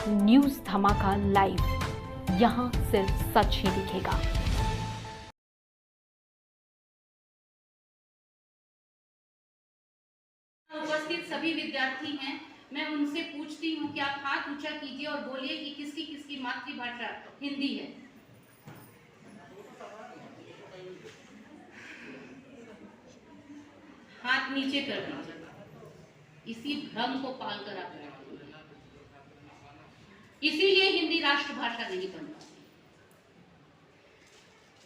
News धमाका live, यहाँ सिर्फ सच ही दिखेगा। उपस्थित सभी विद्यार्थी हैं, मैं उनसे पूछती हूँ कि आप हाथ ऊंचा कीजिए और बोलिए कि किसकी किसकी मातृभाषा हिंदी है। हाथ नीचे कर दीजिए, इसी भ्रम को पालकर आप बैठे। इसीलिए हिंदी राष्ट्रभाषा नहीं बन पाती।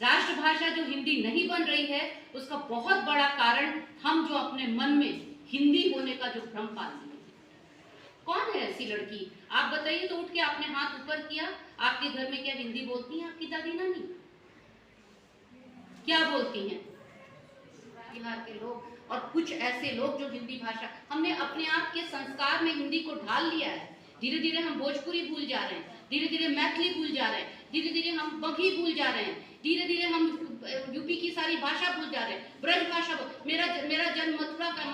राष्ट्रभाषा जो हिंदी नहीं बन रही है, उसका बहुत बड़ा कारण हम जो अपने मन में हिंदी होने का जो भ्रम पाल लिए। कौन है ऐसी लड़की, आप बताइए तो, उठ के आपने हाथ ऊपर किया। आपके घर में क्या हिंदी बोलती हैं आपकी दादी नानी? क्या बोलती हैं? बिहार के लोग और कुछ ऐसे लोग जो हिंदी भाषा, हमने अपने आप के संस्कार में हिंदी को ढाल लिया है। धीरे धीरे हम भोजपुरी भूल जा रहे हैं, धीरे धीरे मैथिली भूल जा रहे हैं, धीरे धीरे हम बघी भूल जा रहे हैं, धीरे धीरे हम यूपी की सारी भाषा भूल जा रहे हैं। ब्रज भाषा, मेरा जन्म मथुरा का,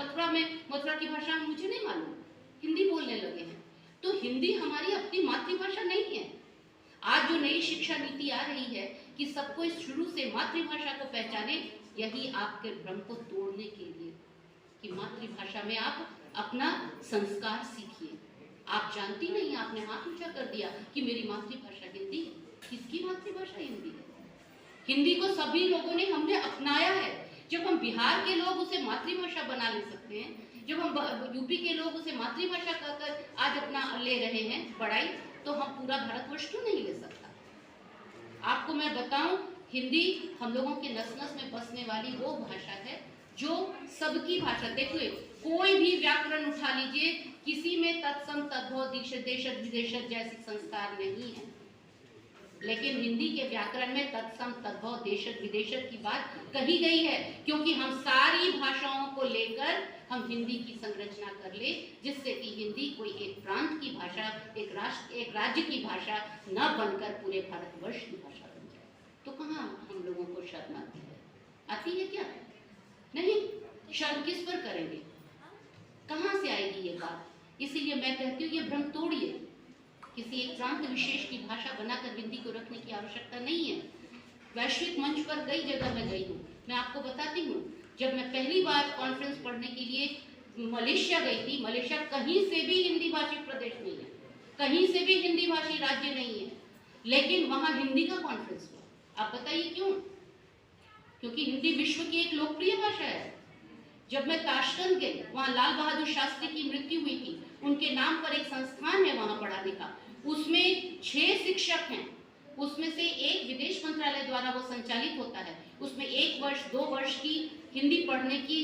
मथुरा की भाषा मुझे नहीं मालूम, हिंदी बोलने लगे हैं। तो हिंदी हमारी अपनी मातृभाषा नहीं है। आज जो नई शिक्षा नीति आ रही है कि सबको शुरू से मातृभाषा को पहचाने, यही आपके भ्रम को तोड़ने के लिए कि मातृभाषा में आप अपना संस्कार सीखिए। आप जानती नहीं, आपने हाथ ऊंचा कर दिया कि मेरी मातृभाषा हिंदी है। किसकी मातृभाषा हिंदी है? हिंदी को सभी लोगों ने, हमने अपनाया है। जब हम बिहार के लोग उसे मातृभाषा बना ले सकते हैं, जब हम यूपी के लोग उसे मातृभाषा कहकर आज अपना ले रहे हैं पढ़ाई, तो हम पूरा भारतवर्ष क्यों नहीं ले सकता? आपको मैं बताऊं, हिंदी हम लोगों के नस नस में बसने वाली वो भाषा है जो सबकी भाषा। देखिए, कोई भी व्याकरण उठा लीजिए, किसी में तत्सम तद्भव देशज विदेशज जैसे संस्कार नहीं है, लेकिन हिंदी के व्याकरण में तत्सम तद्भव देशज विदेशज की बात कही गई है, क्योंकि हम सारी भाषाओं को लेकर हम हिंदी की संरचना कर ले, जिससे कि हिंदी कोई एक प्रांत की भाषा, एक राष्ट्र, एक राज्य की भाषा न बनकर पूरे भारतवर्ष की भाषा बन जाए। तो कहाँ हम लोगों को शर्म आती है? आती है क्या? नहीं। शर्म किस पर करेंगे? कहाँ से आएगी ये बात? इसीलिए मैं कहती हूँ, ये भ्रम तोड़िए। किसी एक प्रांत विशेष की भाषा बनाकर हिंदी को रखने की आवश्यकता नहीं है। वैश्विक मंच पर कई जगह मैं गई हूँ, मैं आपको बताती हूँ। जब मैं पहली बार कॉन्फ्रेंस पढ़ने के लिए मलेशिया गई थी, मलेशिया कहीं से भी हिंदी भाषी प्रदेश नहीं है, कहीं से भी हिंदी भाषी राज्य नहीं है, लेकिन वहाँ हिंदी का कॉन्फ्रेंस हुआ। आप बताइए क्यों? क्योंकि हिंदी विश्व की एक लोकप्रिय भाषा है। जब मैं ताशकंद गई, वहाँ लाल बहादुर शास्त्री की मृत्यु हुई थी, उनके नाम पर एक संस्थान है वहाँ पढ़ाने का, उसमें 6 शिक्षक हैं, उसमें से एक विदेश मंत्रालय द्वारा वो संचालित होता है। उसमें 1 वर्ष 2 वर्ष की हिंदी पढ़ने की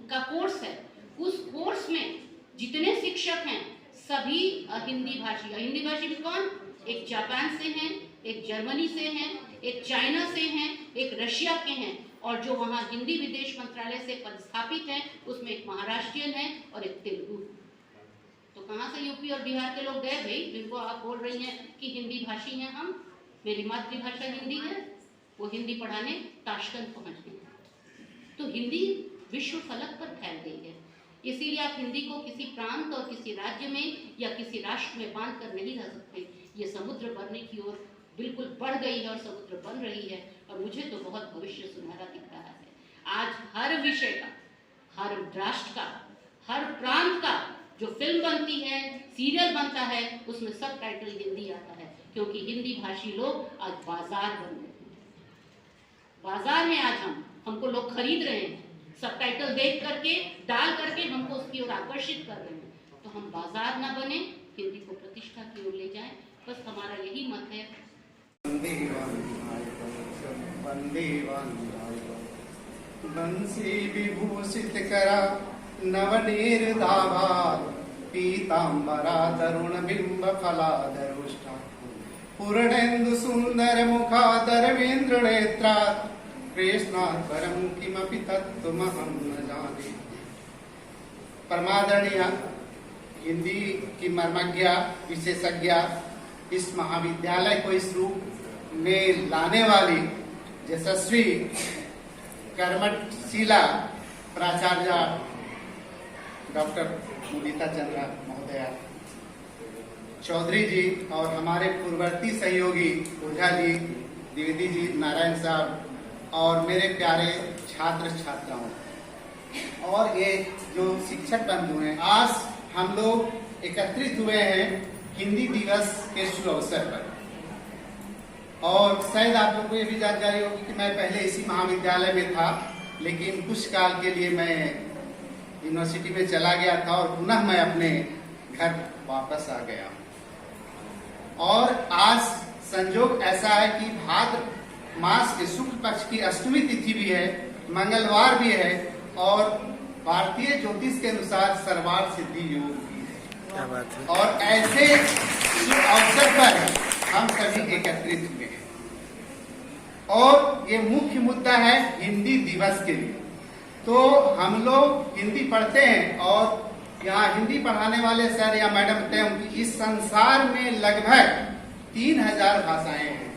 का कोर्स है। उस कोर्स में जितने शिक्षक हैं सभी हिंदी भाषी। हिंदी भाषी भी कौन? एक जापान से हैं, एक जर्मनी से हैं, एक चाइना से हैं, एक रशिया के हैं, और जो वहाँ हिंदी विदेश मंत्रालय से पदस्थापित हैं उसमें एक महाराष्ट्रियन है और एक तेलुगु। तो कहाँ से यूपी और बिहार के लोग गए भाई, जिनको आप बोल रही हैं कि हिंदी भाषी हैं हम, मेरी मातृभाषा हिंदी है, वो हिंदी पढ़ाने ताशकंद पहुँच गए। तो हिंदी विश्व फलक पर फैल गई है। इसीलिए आप हिंदी को किसी प्रांत और किसी राज्य में या किसी राष्ट्र में बांध कर नहीं रह सकते। ये समुद्र बनने की ओर बिल्कुल बढ़ गई है और समुद्र बन रही है, और मुझे तो बहुत भविष्य सुनहरा दिख रहा है। आज हर विषय का, हर राष्ट्र का, हर प्रांत का जो फिल्म बनती है, सीरियल बनता है, उसमें सब टाइटल हिंदी आता है, क्योंकि हिंदी भाषी लोग आज बाजार बन गए हैं। बाजार में आज हमको लोग खरीद रहे हैं, सब टाइटल देख करके, डाल करके हमको उसकी ओर आकर्षित कर रहे हैं। तो हम बाजार ना बने, हिंदी को प्रतिष्ठा की ओर ले जाएं, बस हमारा यही मत है। बंसी विभूषित करा नवनीर दाभा, पीतांबरा तरुण बिंब फलाधरुष्टा, पूर्णेन्दु सुंदर मुखाधरवेन्द्र नेत्रा, कृष्णात् परं किमपि तत्त्वमहं न जाने। परमादरणीय हिंदी की मर्मज्ञा विशेषज्ञ, इस महाविद्यालय को इस रूप में लाने वाली यशस्वी कर्मशीला प्राचार्य डॉक्टर मुदिता चंद्रा महोदया, चौधरी जी और हमारे पूर्ववर्ती सहयोगी ओझा जी, द्विवेदी जी, नारायण साहब और मेरे प्यारे छात्र छात्राओं और ये जो शिक्षक बंधु हैं, आज हम लोग एकत्रित हुए हैं हिंदी दिवस के शुभ अवसर पर। और शायद आप लोगों को ये भी जानकारी होगी कि मैं पहले इसी महाविद्यालय में था, लेकिन कुछ काल के लिए मैं यूनिवर्सिटी में चला गया था और पुनः मैं अपने घर वापस आ गया। और आज संजोग ऐसा है कि भाद्र मास के शुक्ल पक्ष की अष्टमी तिथि भी है, मंगलवार भी है और भारतीय ज्योतिष के अनुसार सर्वार्थ सिद्धि योग भी है। क्या बात है। और ऐसे अवसर पर हम सभी एकत्रित हुए हैं और ये मुख्य मुद्दा है हिंदी दिवस के लिए। तो हम लोग हिंदी पढ़ते हैं और यहाँ हिंदी पढ़ाने वाले सर या मैडम होते हैं, उनकी इस संसार में लगभग 3000 भाषाएं हैं,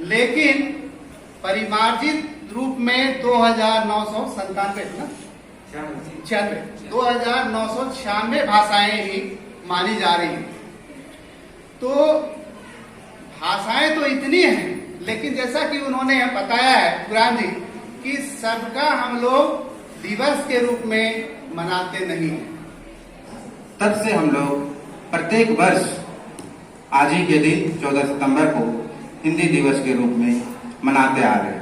लेकिन परिमार्जित रूप में 2996 भाषाएं ही मानी जा रही हैं। तो भाषाएं तो इतनी हैं, लेकिन जैसा कि उन्होंने बताया है पुराण जी कि सबका हम लोग दिवस के रूप में मनाते नहीं हैं। तब से हम लोग प्रत्येक वर्ष आज ही के दिन 14 सितंबर को हिंदी दिवस के रूप में मनाते आ रहे हैं।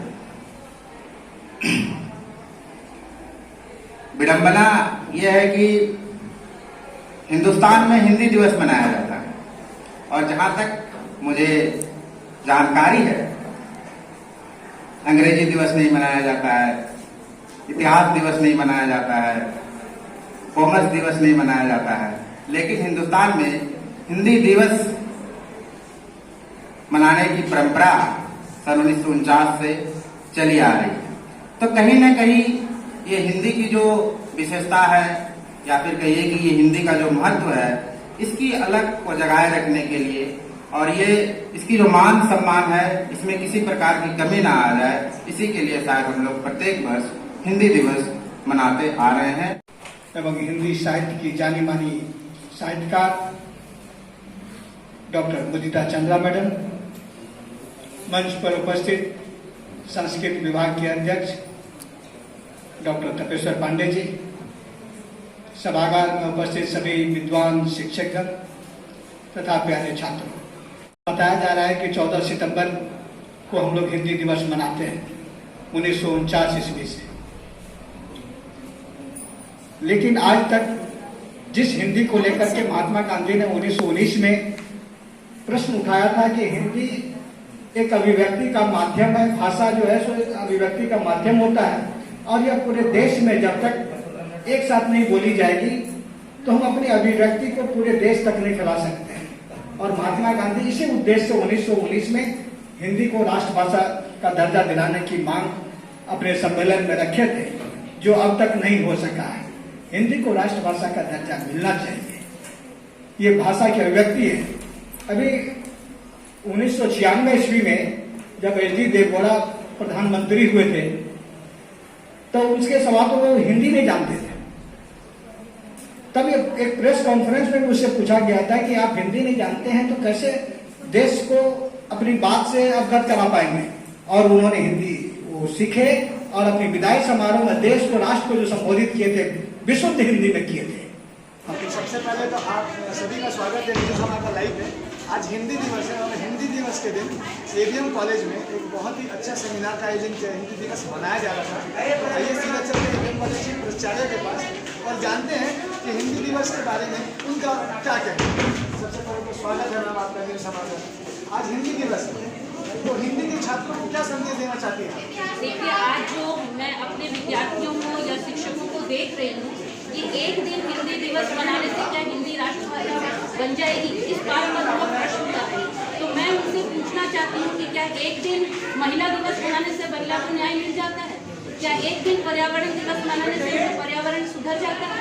विडंबना यह है कि हिंदुस्तान में हिंदी दिवस मनाया जाता है और जहां तक मुझे जानकारी है, अंग्रेजी दिवस नहीं मनाया जाता है, इतिहास दिवस नहीं मनाया जाता है, कॉमर्स दिवस नहीं मनाया जाता है, लेकिन हिंदुस्तान में हिंदी दिवस मनाने की परंपरा सन 1949 से चली आ रही है। तो कहीं ना कहीं ये हिंदी की जो विशेषता है या फिर कहिए कि ये हिंदी का जो महत्व है, इसकी अलग को जगाए रखने के लिए और ये इसकी जो मान सम्मान है, इसमें किसी प्रकार की कमी ना आ जाए, इसी के लिए शायद हम लोग प्रत्येक वर्ष हिंदी दिवस मनाते आ रहे हैं। एवं हिंदी साहित्य की जानी मानी साहित्यकार डॉक्टर मुदिता चंद्रा मैडम, मंच पर उपस्थित संस्कृत विभाग के अध्यक्ष डॉक्टर तपेश्वर पांडे जी, सभागार में उपस्थित सभी विद्वान शिक्षकगण तथा प्यारे छात्रों, बताया जा रहा है कि 14 सितंबर को हम लोग हिंदी दिवस मनाते हैं 1949 ईस्वी से। लेकिन आज तक जिस हिंदी को लेकर के महात्मा गांधी ने 1919 में प्रश्न उठाया था कि हिंदी एक अभिव्यक्ति का माध्यम है, भाषा जो है सो एक अभिव्यक्ति का माध्यम होता है और यह पूरे देश में जब तक एक साथ नहीं बोली जाएगी तो हम अपनी अभिव्यक्ति को पूरे देश तक नहीं फैला सकते हैं। और महात्मा गांधी इसी उद्देश्य से 1919 में हिंदी को राष्ट्रभाषा का दर्जा दिलाने की मांग अपने सम्मेलन में रखे थे, जो अब तक नहीं हो सका है। हिंदी को राष्ट्रभाषा का दर्जा मिलना चाहिए, ये भाषा की अभिव्यक्ति है। अभी 1996 ईस्वी में जब एच.डी. देवगौड़ा प्रधानमंत्री हुए थे तो उसके सवाल तो वो हिंदी नहीं जानते थे। तब एक प्रेस कॉन्फ्रेंस में उससे पूछा गया था कि आप हिंदी नहीं जानते हैं तो कैसे देश को अपनी बात से अवगत करा पाएंगे, और उन्होंने हिंदी वो सीखे और अपनी विदाई समारोह में देश को, राष्ट्र को जो संबोधित किए थे विशुद्ध हिंदी में किए थे। सबसे पहले तो आप सभी का स्वागत है न्यूज़ हमारा लाइव में। आज हिंदी दिवस है और हिंदी दिवस के दिन एबीएम कॉलेज में एक बहुत ही अच्छा सेमिनार का आयोजन किया, हिंदी दिवस मनाया जा रहा था। तो आइए सीधा चलते हैं एबीएम कॉलेज के प्राचार्य के पास और जानते हैं कि हिंदी दिवस के बारे में उनका क्या कहना है। सबसे पहले तो स्वागत है मैम आपका न्यूज़ हमारा। आज हिंदी दिवस है, तो हिंदी के छात्रों को क्या संदेश देना चाहती हैं? देखिए, आज जो मैं अपने विद्यार्थियों को या शिक्षकों को देख रही हूँ कि एक दिन हिंदी दिवस मनाने से क्या हिंदी राष्ट्रभाषा बन जाएगी, इस बार पर वो प्रश्न उठा रही। तो मैं उनसे पूछना चाहती हूँ कि क्या एक दिन महिला दिवस मनाने से महिला को न्याय मिल जाता है? क्या एक दिन पर्यावरण दिवस मनाने से पर्यावरण सुधर जाता है?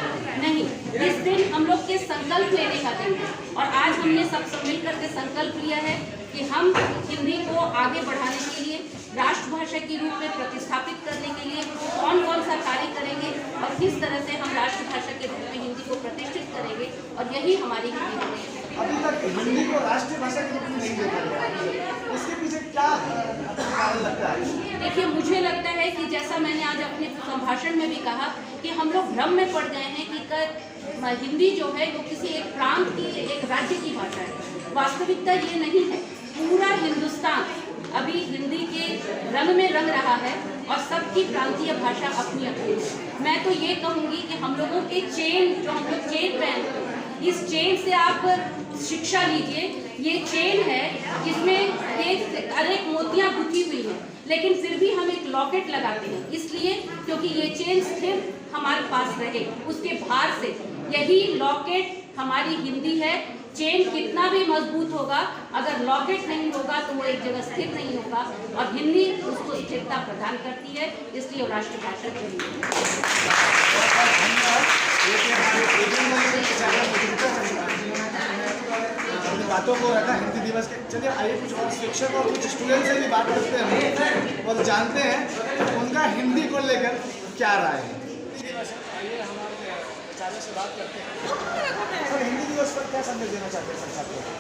नहीं। इस दिन हम लोग के संकल्प लेने का दिन है और आज हमने सब मिल करके संकल्प लिया है कि हम हिंदी को आगे बढ़ाने के लिए, राष्ट्रभाषा के रूप में प्रतिस्थापित करने के लिए कौन कौन सा कार्य करेंगे और किस तरह से हम राष्ट्रभाषा के रूप में हिंदी को प्रतिष्ठित करेंगे और यही हमारी हिंदी भाषा है। अभी तक हिंदी को राष्ट्रीय भाषा के रूप में नहीं देखा गया, इसके पीछे क्या कारण लगता है? देखिए, मुझे लगता है कि जैसा मैंने आज अपने संभाषण में भी कहा कि हम लोग भ्रम में पड़ गए हैं कि हिंदी जो है वो किसी एक प्रांत की, एक राज्य की भाषा है। वास्तविकता ये नहीं है। पूरा हिंदुस्तान अभी हिंदी के रंग में रंग रहा है और सबकी प्रांतीय भाषा अपनी अपनी है। मैं तो ये कहूँगी कि हम लोगों के चेन, जो हम लोग चेन पहनते हैं, इस चेन से आप शिक्षा लीजिए। ये चेन है जिसमें अनेक मोतियाँ गुथी हुई हैं, लेकिन फिर भी हम एक लॉकेट लगाते हैं, इसलिए क्योंकि ये चेन स्थिर हमारे पास रहे, उसके भार से। यही लॉकेट हमारी हिंदी है। चेन कितना भी मजबूत होगा, अगर लॉकेट नहीं होगा तो वो एक जगह स्थिर नहीं होगा, और हिंदी उसको स्थिरता प्रदान करती है, इसलिए वो राष्ट्रभाषा चली अपनी बातों को रखा हिंदी दिवस के। चलिए आइए कुछ और शिक्षक और कुछ स्टूडेंट से भी बात करते हैं और जानते हैं उनका हिंदी को लेकर क्या राय है। आइए हमारे आचार्य से बात करते हैं। सर, हिंदी दिवस पर क्या संदेश देना चाहते हैं छात्रों को?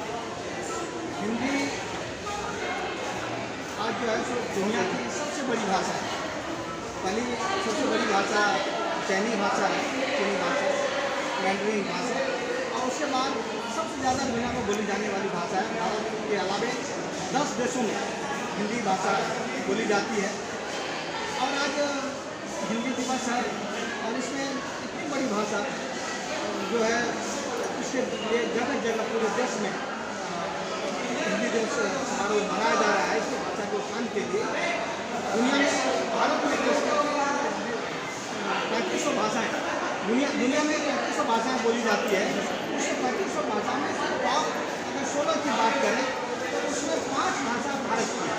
हिंदी आज जो है सो दुनिया की सबसे बड़ी भाषा है। पहली सबसे बड़ी भाषा चीनी भाषा है, चीनी भाषा, मैंड्रीन भाषा, और उसके बाद सबसे ज़्यादा दुनिया में बोली जाने वाली भाषा है। भारत के अलावा 10 देशों में हिंदी भाषा बोली जाती है। और आज हिंदी दिवस है और इसमें इतनी बड़ी भाषा जो है उसके लिए जगह जगह पूरे देश में हिंदी दिवस समारोह मनाया जा रहा है। इस भाषा के उत्थान के लिए दुनिया में, भारत में 3500 भाषाएँ, दुनिया में 3500 भाषाएँ बोली जाती है। उस 3500 भाषा में टॉप अगर 16 की बात करें तो उसमें 5 भाषा भारत की है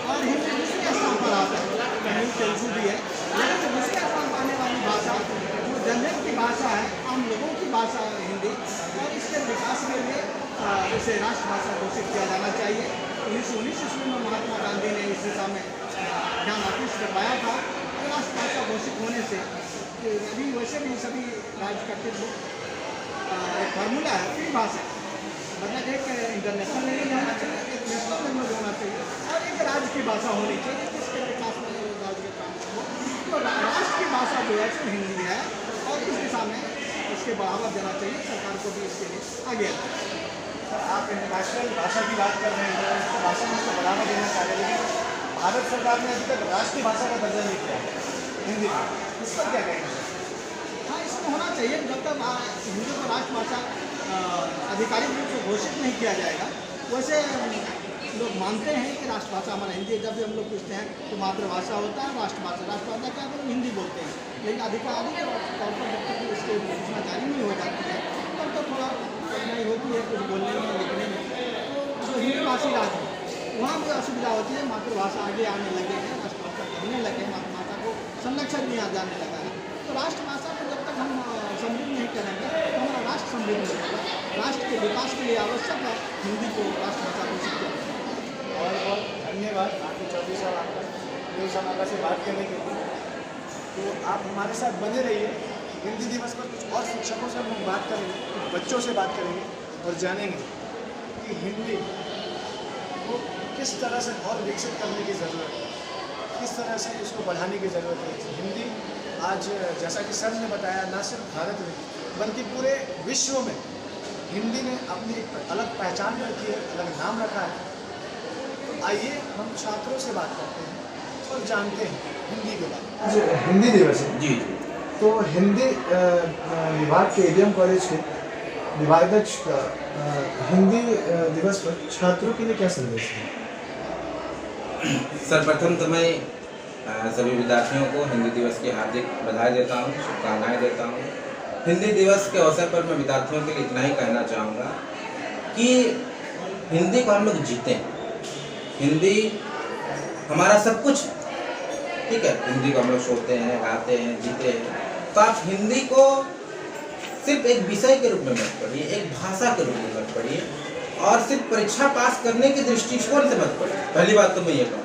और हिंदी दूसरे स्थान पर आता है। तमिल, तेलुगु भी है, लेकिन दूसरे स्थान पर आने वाली भाषा जो जनरल की भाषा है, आम लोगों की भाषा है हिंदी, और इसके विकास के लिए इसे राष्ट्रभाषा घोषित किया जाना चाहिए। 1919 ईस्वी में महात्मा गांधी ने इस दिशा में ध्यान आकृष्ट करवाया था। राष्ट्रभाषा घोषित होने से अभी वैसे भी सभी राज्य करते एक फार्मूला है, फ्री भाषा, मतलब एक इंटरनेशनल लैंग्वेज होना चाहिए, एक नेशनल लैंग्वेज होना चाहिए और एक राज्य की भाषा होनी चाहिए जिसके विकास में राज्य के काम हो। तो राष्ट्र की भाषा जो है सो हिंदी है और इस दिशा में इसके बढ़ावा देना चाहिए। सरकार को भी इसके लिए आगे आना चाहिए। सर, आप इंटरनेशनल भाषा की बात कर रहे हैं, इंटरनेशनल भाषा में उसको बढ़ावा देना चाह रहे हैं, लेकिन भारत सरकार ने अभी तक राष्ट्रीय भाषा का दर्जा नहीं किया हिंदी का, इस पर क्या कहेंगे? हाँ, इसमें होना चाहिए। जब तक हिंदी को राष्ट्रभाषा आधिकारिक रूप से घोषित नहीं किया जाएगा, वैसे लोग मानते हैं कि राष्ट्रभाषा हमारा हिंदी है। जब भी हम लोग पूछते हैं तो मातृभाषा होता है, राष्ट्रभाषा, राष्ट्रभाषा क्या हम हिंदी बोलते हैं, लेकिन आधिकारिक तौर पर जब तक इसकी घोषणा जारी नहीं हो जाती है तब तो थोड़ा कठिनाई होती है कुछ बोलने में, लिखने में। तो जो हिंदी भाषी राज्य है वहाँ भी असुविधा होती है। मातृभाषा आगे आने लगे हैं, राष्ट्रभाषा कहने लगे, मातृभाषा को संरक्षण दिया जाने लगा है। तो राष्ट्रभाषा को जब तक हम समृद्ध नहीं करेंगे तो हमारा राष्ट्र समृद्ध नहीं होगा। राष्ट्र के विकास के लिए आवश्यक है हिंदी को राष्ट्रभाषा घोषित किया। और बहुत धन्यवाद आपके 24 साल आपका न्यूज़ हमारा से बात करने के लिए। तो आप हमारे साथ बने रहिए। हिंदी दिवस पर कुछ और शिक्षकों से हम बात करेंगे, कुछ बच्चों से बात करेंगे और जानेंगे कि हिंदी को किस तरह से और विकसित करने की ज़रूरत है, किस तरह से उसको बढ़ाने की ज़रूरत है। हिंदी आज जैसा कि सर ने बताया, ना सिर्फ भारत में बल्कि पूरे विश्व में हिंदी ने अपनी एक अलग पहचान रखी है, अलग नाम रखा है। तो आइए हम छात्रों से बात करते हैं और जानते हैं हिंदी के बारे में। हिंदी दिवस है जी। तो हिंदी विभाग के एडीएम कॉलेज के विभागाध्यक्ष का हिंदी दिवस पर छात्रों के लिए क्या संदेश है? सर्वप्रथम तो मैं सभी विद्यार्थियों को हिंदी दिवस की हार्दिक बधाई देता हूँ, शुभकामनाएं देता हूँ। हिंदी दिवस के अवसर पर मैं विद्यार्थियों के लिए इतना ही कहना चाहूँगा कि हिंदी को हम लोग जीतें। हिंदी हमारा सब कुछ, ठीक है, हिंदी को हम लोग सोते हैं, गाते हैं, जीते हैं। तो आप हिंदी को सिर्फ एक विषय के रूप में मत पढ़िए, एक भाषा के रूप में मत पढ़िए और सिर्फ परीक्षा पास करने के दृष्टिकोण से मत पढ़िए। पहली बात तो मैं ये कहूँगा,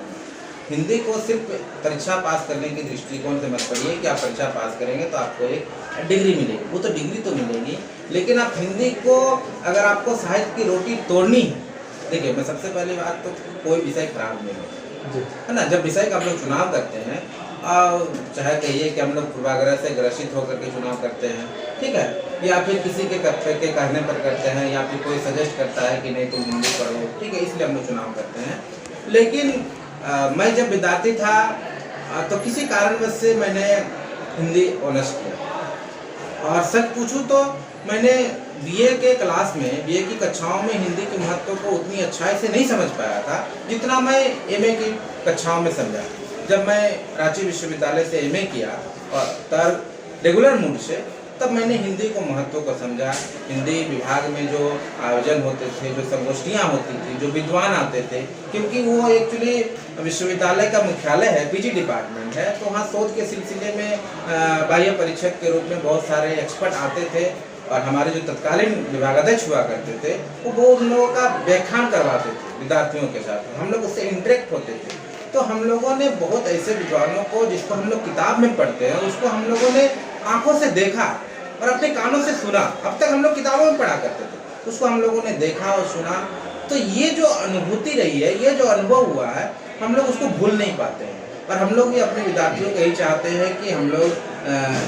हिंदी को सिर्फ परीक्षा पास करने के दृष्टिकोण से मत पढ़िए कि आप परीक्षा पास करेंगे तो आपको एक डिग्री मिलेगी। वो तो डिग्री तो मिलेगी, लेकिन आप हिंदी को अगर आपको साहित्य की रोटी तोड़नी है, देखिए मैं सबसे पहली बात तो कोई विषय खराब नहीं होता है ना। जब विषय का हम लोग चुनाव करते हैं, चाहे कहिए कि हम लोग पूर्वाग्रह से ग्रसित होकर के चुनाव करते हैं, ठीक है, या फिर किसी के कहने पर करते हैं, या फिर कोई सजेस्ट करता है कि नहीं तुम हिंदी पढ़ो, ठीक है, इसलिए हम लोग चुनाव करते हैं। लेकिन मैं जब विद्यार्थी था तो किसी कारणवश से मैंने हिंदी ऑनर्स किया, और सच पूछूं तो मैंने बीए के क्लास में, बीए की कक्षाओं में हिंदी के महत्व को उतनी अच्छाई से नहीं समझ पाया था जितना मैं एमए की कक्षाओं में समझा। जब मैं रांची विश्वविद्यालय से एमए किया और तब रेगुलर मूड से, तब मैंने हिंदी को महत्व को समझा। हिंदी विभाग में जो आयोजन होते थे, जो संगोष्ठियाँ होती थी, जो विद्वान आते थे, क्योंकि वो एक्चुअली विश्वविद्यालय का मुख्यालय है, पीजी डिपार्टमेंट है, तो वहाँ शोध के सिलसिले में बाह्य परीक्षक के रूप में बहुत सारे एक्सपर्ट आते थे, और हमारे जो तत्कालीन विभागाध्यक्ष हुआ करते थे वो उन लोगों का व्याख्यान करवाते थे विद्यार्थियों के साथ, हम लोग उससे इंटरेक्ट होते थे। तो हम लोगों ने बहुत ऐसे विद्वानों को, जिसको हम लोग किताब में पढ़ते हैं, उसको हम लोगों ने आंखों से देखा और अपने कानों से सुना। अब तक हम लोग किताबों में पढ़ा करते थे, उसको हम लोगों ने देखा और सुना। तो ये जो अनुभूति रही है, ये जो अनुभव हुआ है, हम लोग उसको भूल नहीं पाते हैं। और हम लोग भी अपने विद्यार्थियों को यही चाहते हैं कि हम लोग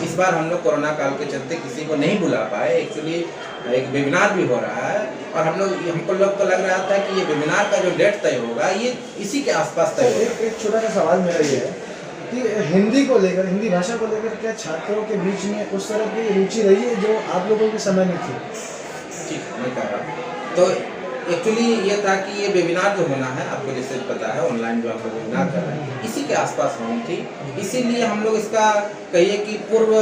इस बार हम लोग कोरोना काल के चलते किसी को नहीं बुला पाए, एक्चुअली एक वेबिनार भी हो रहा है, और हमको लोग को लग रहा था कि ये वेबिनार का जो डेट तय होगा ये इसी के आसपास तय होगा। एक छोटा सा सवाल मेरा ये है कि हिंदी को लेकर, हिंदी भाषा को लेकर क्या छात्रों के बीच में उस तरह की रुचि रही है जो आप लोगों के समय में थी? ठीक, मैं कह रहा हूँ। तो एक्चुअली ये था कि ये वेबिनार जो होना है, आपको जैसे पता है ऑनलाइन जो हम लोग वेबिनार कर रहे हैं, इसी के आसपास होनी थी। इसीलिए हम लोग इसका कहिए कि पूर्व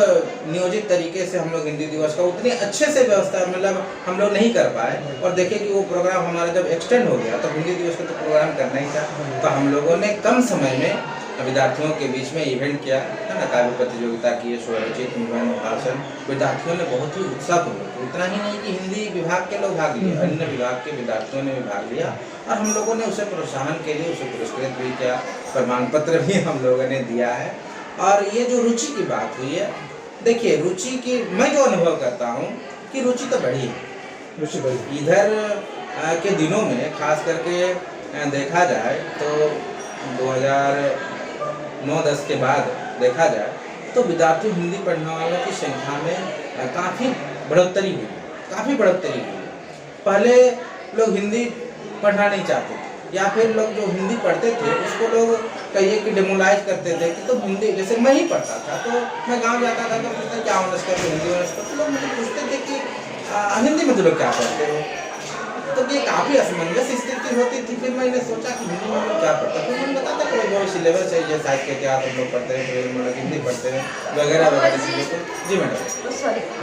नियोजित तरीके से हम लोग हिंदी दिवस का उतने अच्छे से व्यवस्था मतलब हम लोग नहीं कर पाए। और देखे कि वो प्रोग्राम हमारा जब एक्सटेंड हो गया तो हिंदी दिवस का तो प्रोग्राम करना ही था, तो हम लोगों ने कम समय में विद्यार्थियों के बीच में इवेंट किया है ना, काव्य प्रतियोगिता की, स्वरचित, निबंध, भाषण। विद्यार्थियों ने बहुत ही उत्साह पूर्वक, इतना ही नहीं कि हिंदी विभाग के लोग भाग लिए, अन्य विभाग के विद्यार्थियों ने भी भाग लिया, और हम लोगों ने उसे प्रोत्साहन के लिए उसे पुरस्कृत भी किया, प्रमाण पत्र भी हम लोगों ने दिया है। और ये जो रुचि की बात हुई है, देखिए रुचि की मैं जो अनुभव करता हूँ कि रुचि तो बढ़ी है, रुचि बढ़ी। इधर के दिनों में खास करके देखा जाए तो 2009-10 के बाद देखा जाए तो विद्यार्थी हिंदी पढ़ने वालों की संख्या में काफ़ी बढ़ोतरी हुई है। पहले लोग हिंदी पढ़ना नहीं चाहते थे, या फिर लोग जो हिंदी पढ़ते थे उसको लोग कहिए कि डेमोलाइज करते थे कि तो हिंदी, जैसे मैं ही पढ़ता था तो मैं गांव जाता था तो पूछता क्या ऑनर्स करते, हिंदी ऑनर्स करते, लोग मुझे पूछते थे कि हिंदी में तो लोग क्या पढ़ते हो। तो ये काफ़ी असमंजस स्थिति होती थी। फिर मैंने सोचा कि हिंदी में लोग क्या पढ़ता, फिर मैंने बताया कि वो सिलेबस है, ये साहित्य के इतिहास हम लोग पढ़ते हैं, फिर मतलब हिंदी पढ़ते हैं वगैरह वगैरह चीज़ों को। जी मैडम,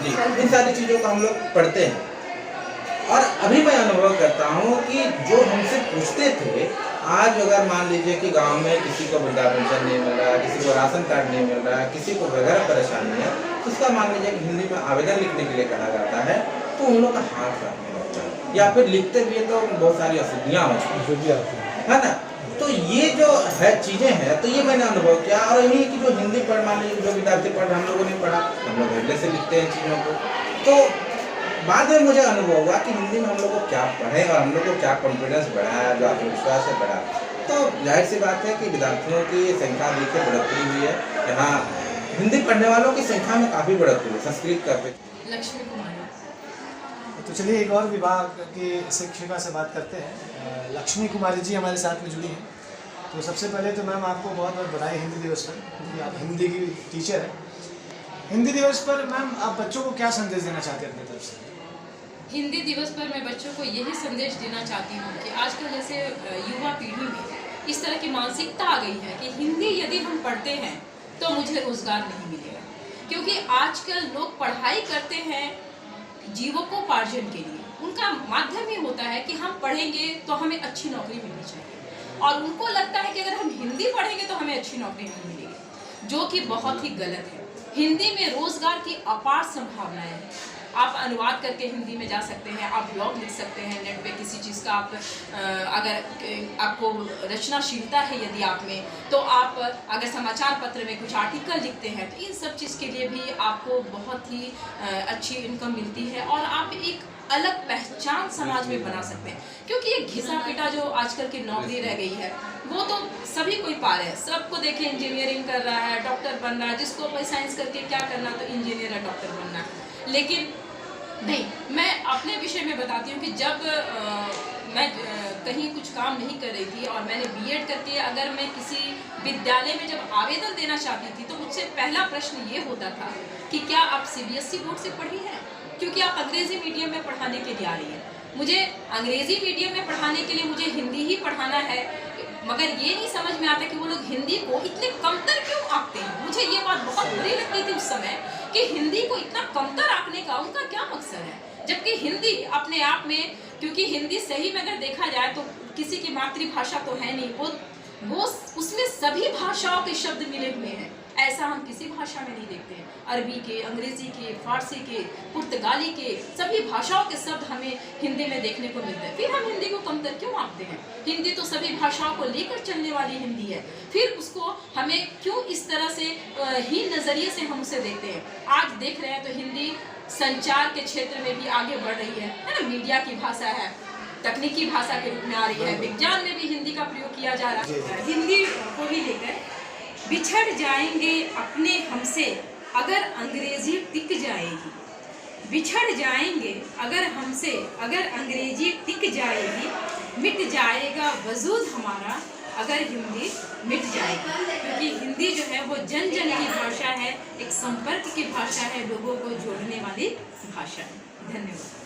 जी इन सारी चीज़ों को हम लोग पढ़ते हैं। और अभी मैं अनुभव करता हूँ कि जो हमसे पूछते थे, आज अगर मान लीजिए कि गांव में किसी को वृद्धा पेंशन नहीं मिल रहा, किसी को राशन कार्ड नहीं मिल रहा, किसी को वगैरह परेशानी है, तो उसका मान लीजिए कि हिंदी में आवेदन लिखने के लिए कहा जाता है, तो उन लोग का हाथ कांपने लगता है, या फिर लिखते भी तो बहुत सारी अशुद्धियाँ होती है ना। तो ये जो है चीज़ें हैं, तो ये मैंने अनुभव किया। और यही कि जो हिंदी पढ़, मान लीजिए जो विद्यार्थी पढ़, हम लोगों ने पढ़ा, हम लोग पहले से लिखते हैं चीज़ों को, तो बाद में मुझे अनुभव हुआ कि हिंदी में हम लोग को क्या पढ़ें और हम लोग को क्या कॉन्फिडेंस बढ़ाया, जो आत्मविश्वास है बढ़ा। तो जाहिर सी बात है कि विद्यार्थियों की संख्या देखिए बढ़ोतरी हुई है, यहाँ हिंदी पढ़ने वालों की संख्या में काफ़ी बढ़ोतरी हुई। संस्कृत करते लक्ष्मी कुमारी। तो चलिए एक और विभाग की शिक्षिका से बात करते हैं। लक्ष्मी कुमारी जी हमारे साथ में जुड़ी हैं। तो सबसे पहले तो मैम आपको बहुत बहुत बधाई हिंदी दिवस पर, क्योंकि आप हिंदी की टीचर हैं। हिंदी दिवस पर मैम आप बच्चों को क्या संदेश देना चाहते हैं अपनी तरफ से? हिंदी दिवस पर मैं बच्चों को यही संदेश देना चाहती हूँ कि आजकल जैसे युवा पीढ़ी में इस तरह की मानसिकता आ गई है कि हिंदी यदि हम पढ़ते हैं तो मुझे रोजगार नहीं मिलेगा, क्योंकि आजकल लोग पढ़ाई करते हैं जीविकोपार्जन के लिए। उनका माध्यम ये होता है कि हम पढ़ेंगे तो हमें अच्छी नौकरी मिलनी चाहिए, और उनको लगता है कि अगर हम हिंदी पढ़ेंगे तो हमें अच्छी नौकरी नहीं मिलेगी, जो कि बहुत ही गलत है। हिंदी में रोजगार की अपार संभावनाएं हैं। आप अनुवाद करके हिंदी में जा सकते हैं, आप ब्लॉग लिख सकते हैं नेट पे किसी चीज़ का। आप अगर आपको रचनाशीलता है यदि आप में, तो आप अगर समाचार पत्र में कुछ आर्टिकल लिखते हैं तो इन सब चीज़ के लिए भी आपको बहुत ही अच्छी इनकम मिलती है और आप एक अलग पहचान समाज में बना सकते हैं। क्योंकि ये घिसा पिटा जो आजकल की नौकरी रह गई है वो तो सभी कोई पा रहे हैं, सबको देखें इंजीनियरिंग कर रहा है, डॉक्टर बन रहा है, जिसको कोई साइंस करके क्या करना तो इंजीनियर है, डॉक्टर बनना है। लेकिन नहीं, मैं अपने विषय में बताती हूँ कि जब मैं कहीं कुछ काम नहीं कर रही थी और मैंने बीएड करके अगर मैं किसी विद्यालय में जब आवेदन देना चाहती थी तो मुझसे पहला प्रश्न ये होता था कि क्या आप सीबीएसई बोर्ड से पढ़ी हैं, क्योंकि आप अंग्रेजी मीडियम में पढ़ाने के लिए आ रही हैं। मुझे अंग्रेजी मीडियम में पढ़ाने के लिए मुझे हिंदी ही पढ़ाना है, मगर ये नहीं समझ में आता कि वो लोग हिंदी को इतने कमतर क्यों आंकते हैं। मुझे ये बात बहुत बुरी लगती थी उस समय कि हिंदी को इतना कमतर आंकने का उनका क्या मकसद है, जबकि हिंदी अपने आप में, क्योंकि हिंदी सही में अगर देखा जाए तो किसी की मातृभाषा तो है नहीं, वो उसमें सभी भाषाओं के शब्द मिले हुए हैं। ऐसा हम किसी भाषा में नहीं देखते हैं। अरबी के, अंग्रेजी के, फारसी के, पुर्तगाली के सभी भाषाओं के शब्द हमें हिंदी में देखने को मिलते हैं। फिर हम हिंदी को कमतर क्यों आंकते हैं? हिंदी तो सभी भाषाओं को लेकर चलने वाली हिंदी है, फिर उसको हमें क्यों इस तरह से हीन नज़रिए से हम उसे देखते हैं? आज देख रहे हैं तो हिंदी संचार के क्षेत्र में भी आगे बढ़ रही है ना, मीडिया की भाषा है, तकनीकी भाषा के रूप में आ रही है, विज्ञान में भी हिंदी का प्रयोग किया जा रहा है। हिंदी को भी लेकर बिछड़ जाएंगे अपने हमसे अगर अंग्रेजी टिक जाएगी, बिछड़ जाएंगे अगर हमसे अगर अंग्रेजी टिक जाएगी, मिट जाएगा वजूद हमारा अगर हिंदी मिट जाएगी। क्योंकि हिंदी जो है वो जन जन की भाषा है, एक संपर्क की भाषा है, लोगों को जोड़ने वाली भाषा है। धन्यवाद।